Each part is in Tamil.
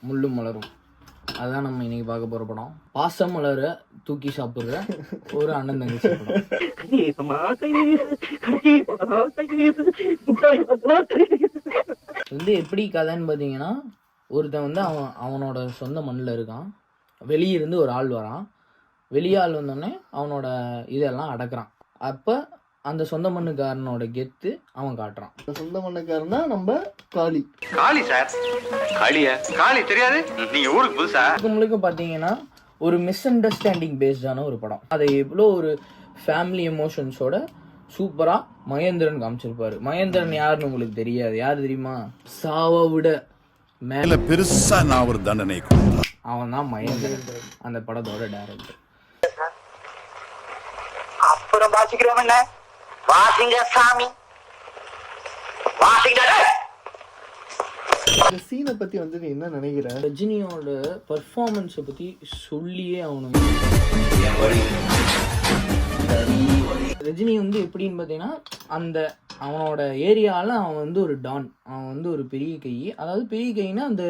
முள்ளும் மலரும். அதுதான் நம்ம இன்னைக்கு பார்க்க போற படம். பாசம் மலர தூக்கி சாப்பிடுற ஒரு அண்ணன் தங்கச்சி படம். வந்து எப்படி கதைன்னு பார்த்தீங்கன்னா, ஒருத்தன் வந்து அவனோட சொந்த மண்ணில் இருக்கான். வெளியிருந்து ஒரு ஆள் வரான். வெளியாள் வந்தோடனே அவனோட இதெல்லாம் அடக்குறான். அப்போ அந்த சொந்த மண்ணுக்காரனோட கெத்து அவன் காட்டுறான். சொந்த மண்ணுக்காரனா நம்ம காளி. காளி சார், காளியா? காளி தெரியாது, நீங்க ஊருக்கு புதுசா? முழுக்க பார்த்தீங்கன்னா ஒரு மிஸ் அண்டர்ஸ்டாண்டிங் பேஸ்டான ஒரு படம். அதை எவ்வளோ ஒரு ஃபேமிலி எமோஷன்ஸோட சூப்பராக மகேந்திரன் காமிச்சிருப்பாரு. மகேந்திரன் யாருன்னு உங்களுக்கு தெரியாது. யார் தெரியுமா? சாவை விட மேல பெருசா நான் ஒரு தண்டனை அவன் தான் மகேந்திரன், அந்த படத்தோட டைரக்டர். அப்புறம் வாசிக்கிறோம் என்ன வாசிங்க சாமி வாசிங்க. இந்த சீனை பத்தி வந்து நீ என்ன நினைக்கிற? ரஜினியோட பர்ஃபார்மன்ஸை பற்றி சொல்லியே ஆகணும். ரஜினி வந்து எப்படின்னு பார்த்தீங்கன்னா, அந்த அவனோட ஏரியாவில் அவன் வந்து ஒரு டான், அவன் வந்து ஒரு பெரிய கை. அதாவது பெரிய கைன்னா அந்த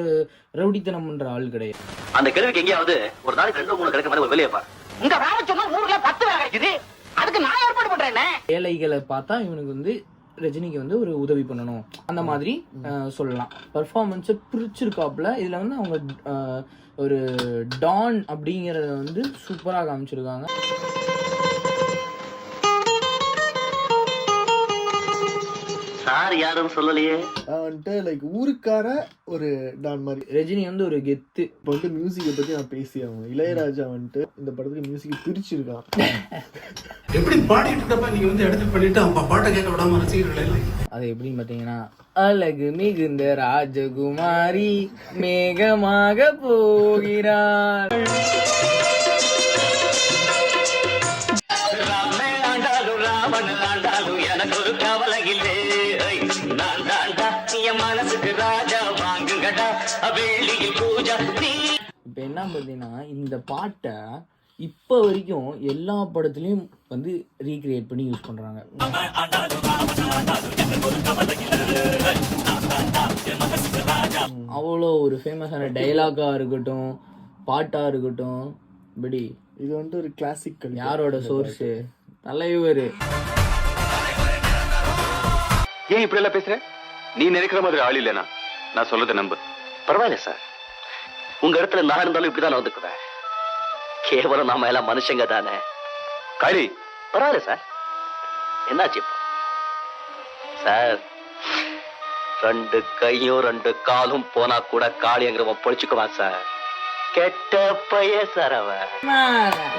ரவுடித்தனம் பண்ற ஆள் கிடையாது. அந்த கிழவிக்கு எங்கேயாவது ஒரு நாளைக்கு 2-3 கிடைக்க மாதிரி ஒரு வேலையை பாரு. இந்த வேலை சொன்னா ஊர்ல 10 வேலை கிடைக்குது, அதுக்கு நான் ஏற்பாடு பண்றேன். ஏழைகளை பார்த்தா இவனுக்கு வந்து ரஜினிக்கு வந்து ஒரு உதவி பண்ணணும், அந்த மாதிரி சொல்லலாம். பர்ஃபார்மன்ஸை பிரிச்சிருக்காப்புல. இதில் வந்து அவங்க ஒரு டான் அப்படிங்கிறத வந்து சூப்பராக காமிச்சிருக்காங்க. சார் யாரும் சொல்லலையே. வந்துட்டு லைக் ஊருக்கார ஒரு டான் மாதிரி. ரஜினி வந்து ஒரு கெத்து. இப்போ வந்து மியூசிக்கை பற்றி நான் பேசி ஆகும். இளையராஜா வந்துட்டு இந்த படத்துக்கு மியூசிக் பிரிச்சிருக்கான். எப்படி பாடிட்டு இருக்கப்ப நீங்க வந்து எடுத்து பண்ணிட்டு அப்ப பாட்டை கேட்க விடாம ரசிகர்கள் அது எப்படின்னு பார்த்தீங்கன்னா, அழகு மிகுந்த ராஜகுமாரி மேகமாக போகிறார். இப்ப என்ன பார்த்தீங்கன்னா, இந்த பாட்டை இப்போ வரைக்கும் எல்லா படத்துலையும் வந்து ரீக்ரியேட் பண்ணி யூஸ் பண்றாங்க. அவ்வளோ ஒரு ஃபேமஸான டைலாகா இருக்கட்டும், பாட்டா இருக்கட்டும். இப்படி இது வந்துட்டு ஒரு கிளாசிக். யாரோட சோர்ஸ்? தலைவர். ஏன் இப்படி எல்லாம் பேசுற? நீ நினைக்கிற மாதிரி ஆள் இல்லைனா நான் சொல்றதை நம்பு. பரவாயில்ல சார், உங்க இடத்துல நான் இருந்தாலும் இப்படிதான் நடந்துக்குவேன். கேவலம் நாம எல்லாம் மனுஷங்க தானே. காளி, பரவாயில்ல சார். என்னாச்சு சார்? 2 கையும் 2 காலும் போனா கூட காளிங்கிறவன் பொழிச்சுக்குவான் சார். கெட்ட பைய சார் அவன்.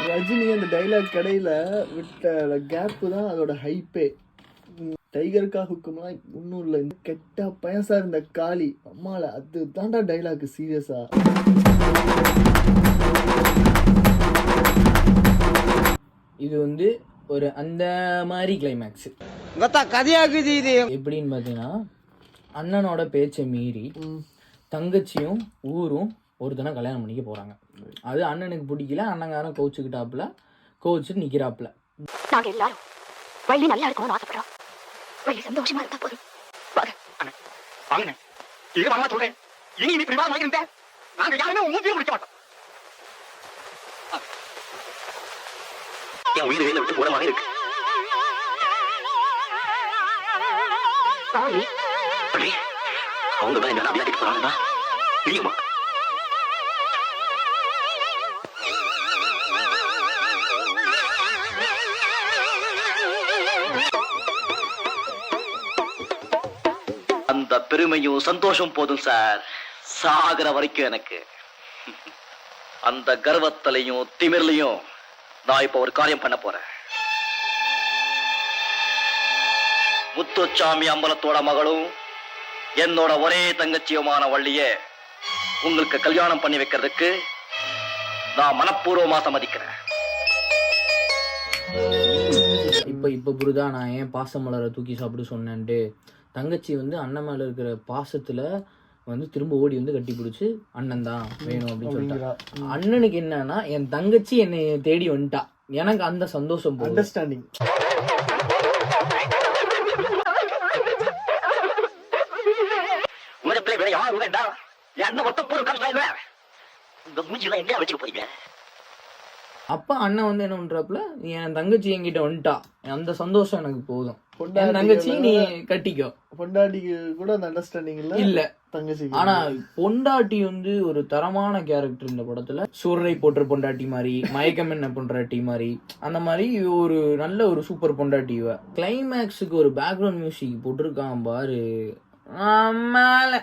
ரஜினி அந்த டைலாக் கடையில விட்ட கேப்பு தான் அதோட ஹைப்பே. டைகருக்கா ஹுக்கும்லாம் ஒன்றும் இல்லை. இந்த கெட்ட பையன் சார் இந்த காளி அம்மால, அது தாண்டா டைலாக். சீரியஸா இது வந்து ஒரு அந்த மாதிரி கிளைமேக்ஸ் கதையாகுது. இது எப்படின்னு பார்த்தீங்கன்னா, அண்ணனோட பேச்சை மீறி தங்கச்சியும் ஊரும் ஒருத்தனை கல்யாணம் பண்ணிக்க போறாங்க. அது அண்ணனுக்கு பிடிக்கல. அண்ணங்காரன் கோச்சுக்கிட்டாப்புல, கோச்சுட்டு நிக்கிறாப்புல. நாங்க எல்லாரும் வள்ளி நல்லா இருக்கணும்னு ஆசைப்படுறோம். வள்ளி சந்தோஷமா இருந்தா போதும். வாங்க, இது வாங்க சொல்றேன். இனி நீ பிரிவாக வாங்கிருந்தேன், நாங்க யாருமே மூஞ்சியும் முடிக்க மாட்டோம். என் உயிர் வேலை விட்டு போறமாக இருக்கு. அவங்க தான் என்ன அபியாதிக்கு போறாங்கன்னா தெரியுமா? அந்த பெருமையும் சந்தோஷம் போதும் சார், சாகிற வரைக்கும் எனக்கு. அந்த கர்வத்திலையும் திமிர்லையும் நான் இப்ப ஒரு காரியம் பண்ண போறேன். முத்துச்சாமி அம்பலத்தோட மகளும் என்னோட ஒரே தங்கச்சியுமான வள்ளிய உங்களுக்கு கல்யாணம் பண்ணி வைக்கிறதுக்கு நான் மனப்பூர்வமா சம்மதிக்கிறேன். இப்ப புரிதா நான் ஏன் பாசமலரை தூக்கி சாப்பிட சொன்னேன்ட்டு. தங்கச்சி வந்து அண்ணன் மேல இருக்கிற பாசத்துல வந்து திரும்ப ஓடி வந்து கட்டி பிடிச்சி அண்ணன் தான் வேணும் அப்படின்னு சொல்லிட்டா. அண்ணனுக்கு என்னன்னா, என் தங்கச்சி என்னை தேடி வந்துட்டா, எனக்கு அந்த சந்தோஷம். அண்டர்ஸ்டாண்டிங். யாரும் வேண்டாம், அண்ணன் மொத்தம் போற கஷ்டம் உங்க மூஞ்சிலாம் எங்கேயா வச்சுக்க போறீங்க? அப்ப அண்ணன் வந்து என்ன பண்றாப்புல, என் தங்கச்சி என்கிட்ட வந்துட்டா, அந்த சந்தோஷம் எனக்கு போதும், என் தங்கச்சி நீ கட்டிக்கோ. பொண்டாட்டிக்கு கூட அந்த அண்டர்ஸ்டாண்டிங் இல்ல தங்கச்சிக்கு. ஆனா பொண்டாட்டி வந்து ஒரு தரமான கேரக்டர் இந்த படத்துல. சூரரை போற்ற பொண்டாட்டி மாதிரி, மயக்கம் என்ன பொண்டாட்டி மாதிரி, அந்த மாதிரி ஒரு நல்ல ஒரு சூப்பர் பொண்டாட்டி. கிளைமேக்ஸுக்கு ஒரு பேக்ரவுண்ட் மியூசிக் போட்டிருக்கான் பாரு, ஆமால.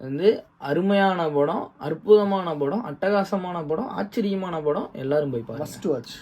வந்து அருமையான படம், அற்புதமான படம், அட்டகாசமான படம், ஆச்சரியமான படம். எல்லாரும் போய் பாருங்க. Must watch.